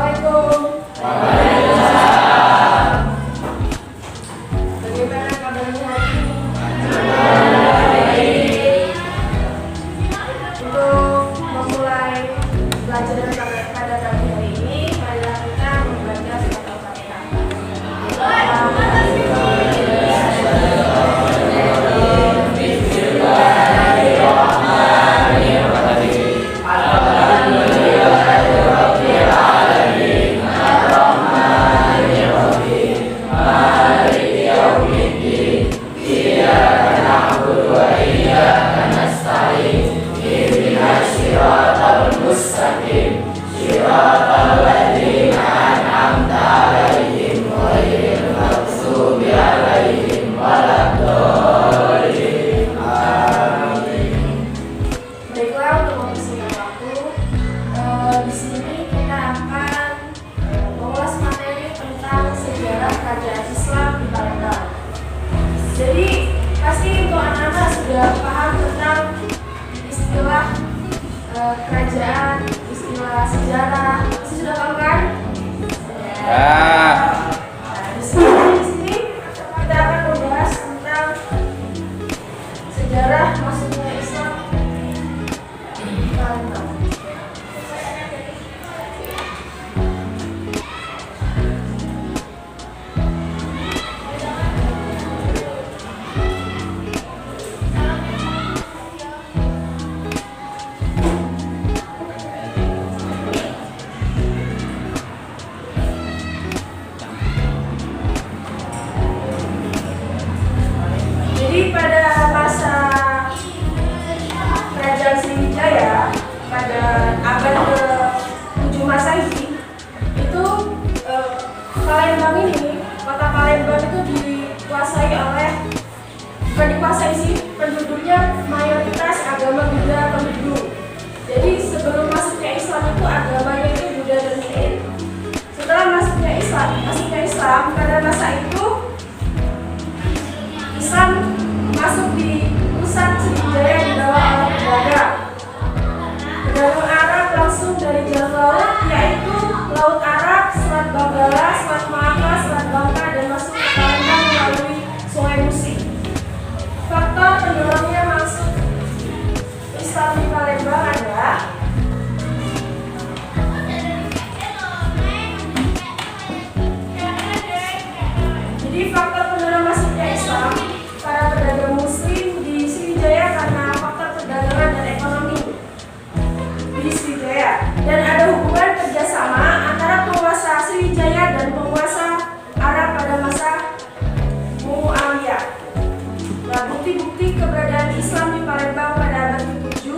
Assalamualaikum. Waalaikumsalam. Bagaimana kabarnya hari ini? Baik. Untuk memulai pelajaran pada pagi hari ini, marilah kita membaca surat Al-Fatihah. Baiklah, untuk mempersingkat waktu, di sini kita akan mengulas materi tentang sejarah kerajaan Islam di Palembang. Jadi pasti untuk anak-anak sudah paham tentang istilah kerajaan, istilah sejarah. Pasti sudah paham kan? Ya. Nah, di sini kita akan membahas tentang sejarah masuknya Islam di Palembang. Jadi pada masa Kerajaan Sriwijaya pada abad ke-7 Masehi itu Palembang ini, kota Palembang itu dikuasai oleh, bukan dikuasai sih, penduduknya mayoritas agama Buddha penduduk. Jadi sebelum masuknya Islam itu agamanya itu Buddha dan Jain. Setelah masuknya Islam pada masa itu Islam masuk di pusat Sriwijaya di bawah oleh pedagang. Pedagang Arab langsung dari jalur laut, yaitu Laut Arab, Selat Benggala, Selat Malaka, Selat Bangka, dan masuk ke Palembang melalui Sungai Musi. Faktor pendorongnya masuk Islam di Palembang adalah jadi faktor pendorong masuknya Islam para pedagang Muslim di Sriwijaya karena faktor perdagangan dan ekonomi di Sriwijaya, dan ada hubungan kerjasama antara penguasa Sriwijaya dan penguasa Arab pada masa Muawiyah. Nah, bukti-bukti keberadaan Islam di Palembang pada abad ke-7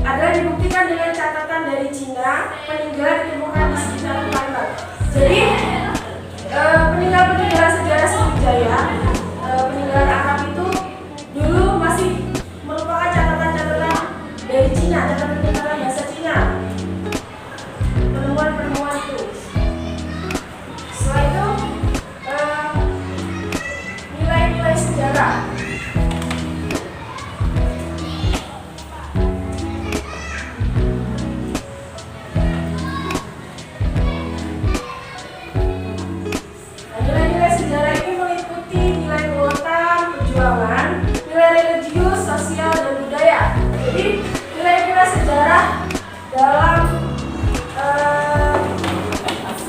adalah dibuktikan dengan catatan dari Cina, peninggalan ditemukan di sekitar Palembang. Jadi peninggalan sejarah Sriwijaya, peninggalan Arab itu dulu masih merupakan catatan-catatan dari Cina, catatan-catatan bahasa Cina, penemuan-penemuan itu. Setelah itu nilai-nilai sejarah. Nilai-nilai sejarah ini meliputi nilai muatan, perjuangan, nilai religius, sosial, dan budaya. Jadi nilai-nilai sejarah dalam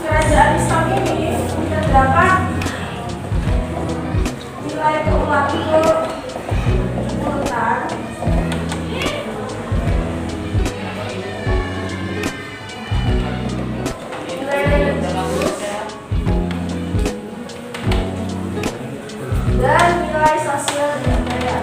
kerajaan Islam ini terdapat nilai keuangan, nilai religius, dan nilai sosial dan budaya.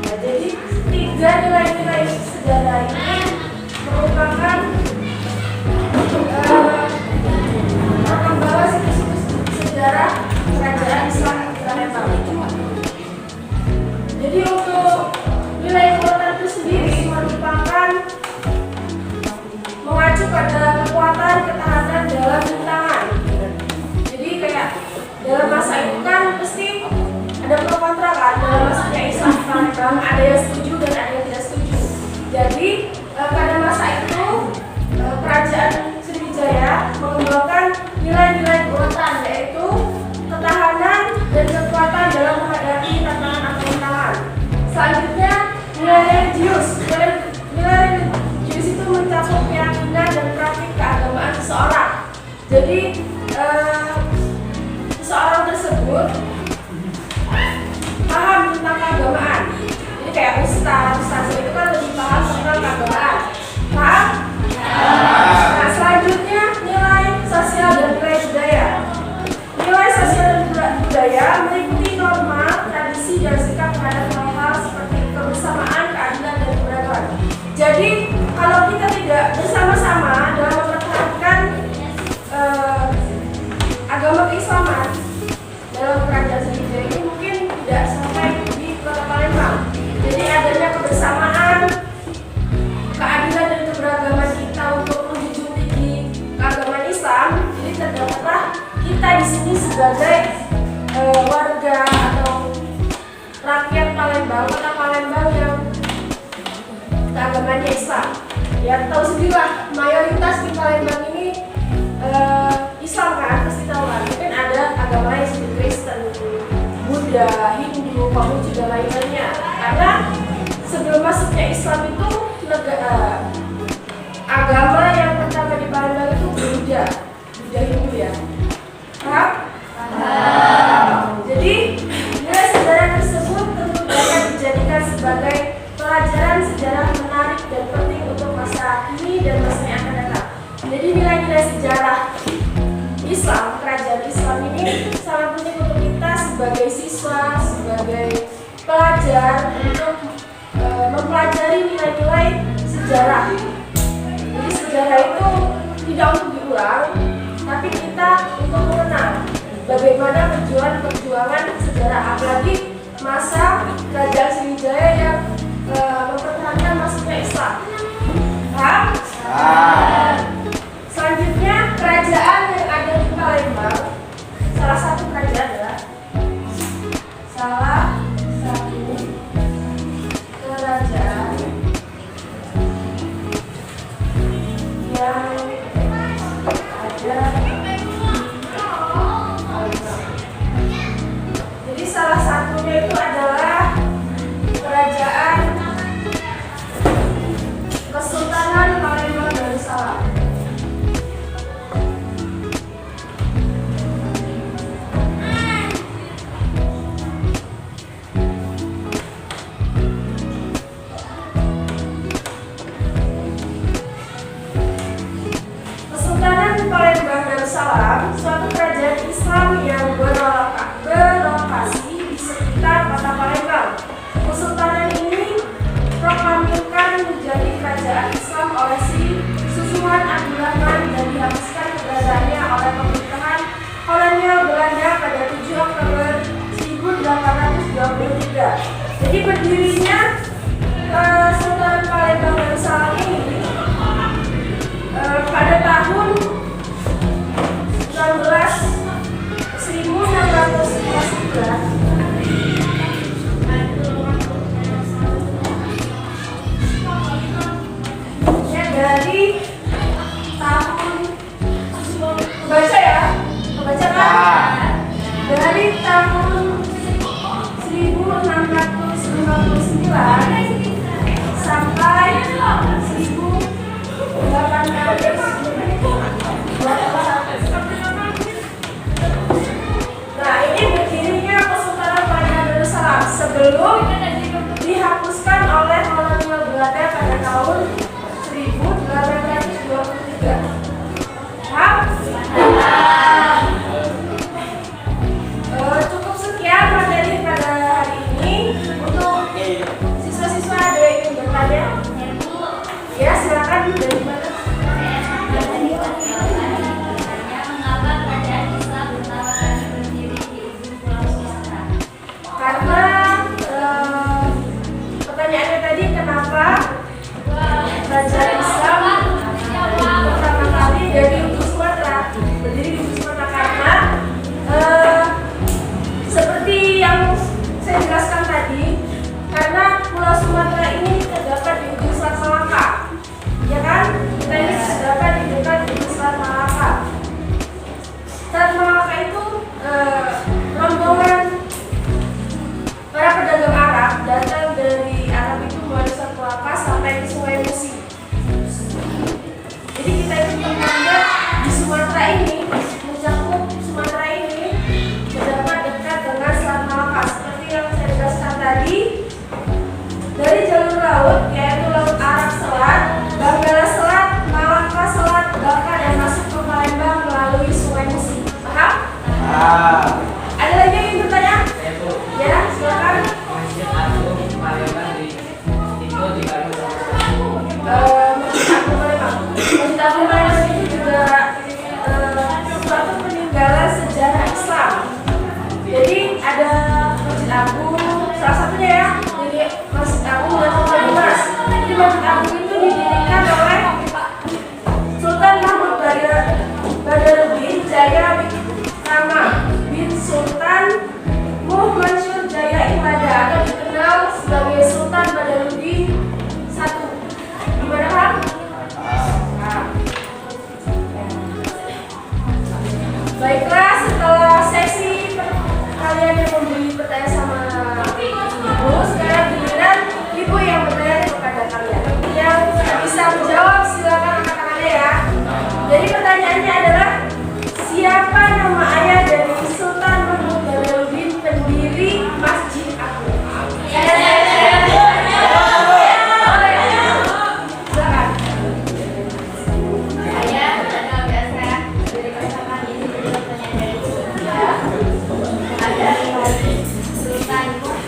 Nah, jadi tiga nilai-nilai sejarah ini merupakan membawa situs sejarah kerajaan Islam di Palembang. Jadi untuk nilai kekuatan itu sendiri merupakan mengacu pada kekuatan ketahanan dalam rintangan. Jadi kayak dalam masa itu kan pasti ada pro kontra kan. Ada yang setuju dan ada yang tidak setuju. Jadi pada masa itu kerajaan Sriwijaya mengembangkan nilai-nilai buatan, yaitu ketahanan dan kekuatan dalam menghadapi tantangan pemerintahan. Selanjutnya nilai religius. Nilai religius itu mencakup keyakinan dan praktik keagamaan seseorang. Jadi seseorang tersebut paham tentang keagamaan. Jadi kayak ustaz itu kan lebih paham tentang keagamaan. Paham? Nah, selanjutnya nilai sosial dan nilai budaya. Nilai sosial dan budaya meliputi norma, tradisi, dan sikap terhadap hal-hal seperti kebersamaan, keadilan, dan keberagaman. Jadi kalau kita tidak bersama-sama dalam mempertahankan agama keislaman dalam kerajaan Sriwijaya ini mungkin tidak sampai di Kota Palembang. Jadi adanya kebersamaan, keadilan, dan keberagaman kita untuk menjunjung tinggi keagamaan Islam. Jadi terdapatlah kita di sini sebagai warga atau rakyat Palembang, Kota Palembang yang keagamaannya Islam. Ya tahu sendirilah, mayoritas di Palembang ini Islam kan, pasti tahu kan. Mungkin ada agama lain seperti Kristen, Buddha, Hindu, Konghucu, dan lain-lainnya. Karena sebelum masuknya Islam itu agama yang pertama di Palembang itu Buddha Hindu ya. Paham? Jadi nilai sejarah tersebut tentu dapat dijadikan sebagai pelajaran sejarah menarik dan penting untuk masa kini dan masa yang akan datang. Jadi nilai-nilai sejarah Islam, kerajaan Islam ini sangat penting untuk kita sebagai siswa, sebagai pelajar untuk mempelajari nilai-nilai sejarah. Jadi sejarah itu tidak untuk diulang, tapi kita untuk mengenal bagaimana perjuangan sejarah, apalagi masa kerajaan Sriwijaya yang mempertahankan masuknya Islam. Paham? Selanjutnya kerajaan yang ada di Palembang, salah satu kerajaan ya, salah satu kerajaan yang ada di Palembang. Jadi salah satunya itu adalah kerajaan Kesultanan Palembang Darussalam. Darussalam, suatu kerajaan Islam yang berlokasi di sekitar Kota Palembang. Kesultanan ini proklamirkan menjadi kerajaan Islam oleh Susuhuan Abdurrahman dan dihapuskan keberadaannya oleh pemerintahan kolonial Belanda pada 7 Oktober 1823. Jadi berdirinya Kesultanan Palembang Darussalam ini pada tahun 1611 ya, dari tahun kebaca ya, kebaca kan? Dari tahun 1659 sampai 1821. Nah, ini berdirinya Kesultanan Palembang Darussalam sebelum dihapuskan oleh kolonial Belanda pada tahun 1823. Cukup sekian materi pada hari ini. Untuk siswa-siswa ada yang ingin bertanya? Ya, silakan dari mana? Karena pertanyaannya tadi kenapa kerajaan Islam pertama kali dari Ujung Sumatera, berdiri di Ujung Sumatera. tadi dari jalur laut, yaitu Laut Arab Selat, Benggala Selat, Malaka Selat, Baka, dan masuk ke Palembang melalui Sungai Musi. Paham? Ada lagi yang ingin bertanya? Ya, silakan. Masjid Agung Palembang itu di Palembang. Masjid Agung Palembang itu juga suatu peninggalan sejarah Islam. Jadi ada Masjid Agung, salah satunya ya. Jadi Masjid Agung dan Palembang. Jadi Masjid Agung itu didirikan oleh Sultan Mahmud Badaruddin Jaya Tama bin Sultan Mansur Jaya Imada, atau dikenal sebagai Sultan Badaruddin I. Gimana Pak? Nah. Baiklah, setelah sesi kalian yang memberi pertanyaan sama ibu, sekarang giliran ibu yang bertanya kepada kalian. Yang bisa menjawab silakan angkat tangannya ya. Jadi pertanyaannya adalah, siapa nama ayah dari Sultan Mahmud Badaruddin pendiri Masjid Agung? Silakan. Saya kenal biasa dari pasangan ini pertanyaan dari Jogja. Ada Sultan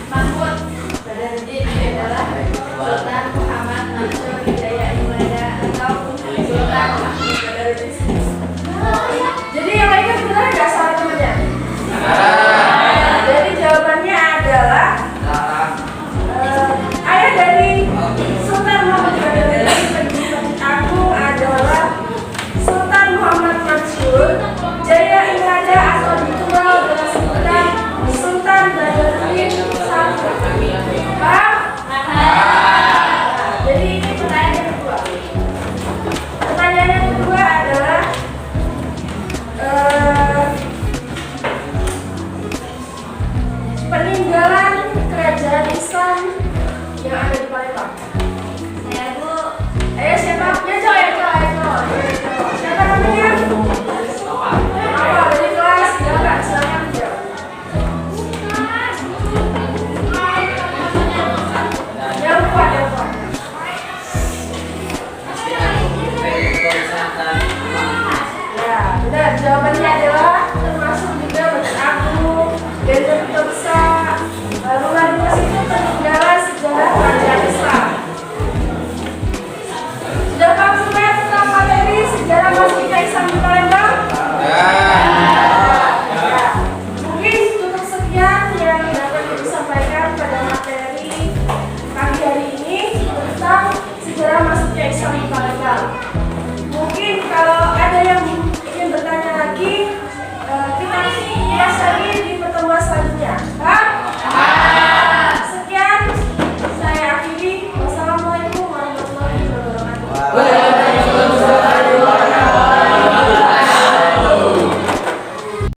Mahmud Badaruddin adalah Sultan Muhammad Mansur Jaya Imada atau Sultan Mahmud Badaruddin. Jadi yang lainnya benar nggak salah temannya? Jadi jawabannya adalah ayah dari Sultan Muhammad Badaruddin pendiri Masjid Agung adalah Sultan Muhammad Mansur Jaya Imada, atau dikenal dengan sebutan Sultan Badaruddin I. Paham? Jadi ini pertanyaan yang kedua. Pertanyaan yang kedua adalah peninggalan kerajaan Islam yang ada di Palembang. Saya Bu. Ayo siapa? Ya Jo. Siapa namanya? Apa? Dari kelas? Silakan jawab. Yang kuat. Ya, benar. Jawabannya adalah termasuk juga Masjid Agung, Benteng Toksa, Rumah Dinas itu peninggalan sejarah kerajaan Islam. Sudah paham semua tentang materi sejarah Masjid Islam di Palembang? Ya. Mungkin cukup sekian yang dapat ibu sampaikan pada materi pagi hari ini tentang sejarah Masjid Islam di Palembang.